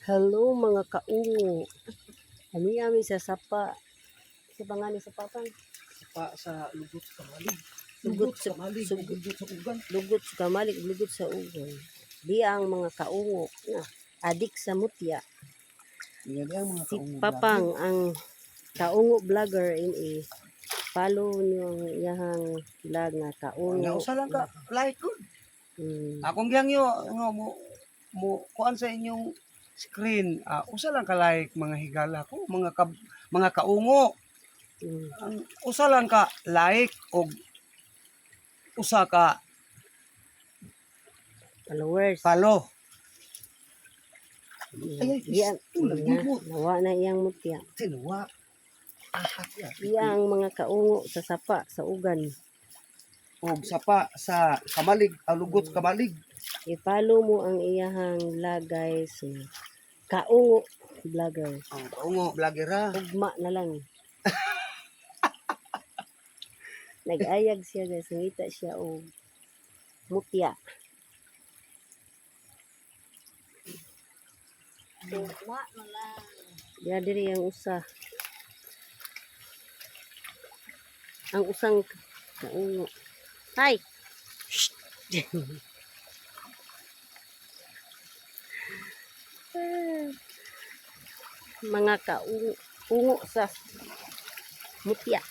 Hello mga kaungo. Ami sa sapa. Sa bangani sa papan. Pa sa lugot sa kamalig. Lugot sa kamalig, lugot sa ugan. lugot sa kamalig, lugot sa ugon. Di ang mga kaungo na adik sa mutya. Yan ang mga Si kaungo Papang ang kaungo vlogger follow niyo ang iyahang vlog nga kaungo. Nga usa lang ka like good. Akong giyang yo nga mo kuan sa inyong screen. Usa lang ka like mga higala ko, mga kaungo. Ang usa lang ka like og usa ka Followers. follow. Yan, nawa na iyang mutya. Tinuwa. Ahat ya. Iyang mga kaungo sa sapa, sa ugan. Og sapa sa kamalig, lugot sa kamalig. I-follow mo ang iyahang vlog guys. Kaungo vlogger. Ang kaungo vlogger ha. Ugma na lang. Nag-ayag siya guys. Nangita siya o mutya. Ugma na lang. Diya diri ang usa. Ang usang kaungo. Hi! Mga kaungo sa mutya.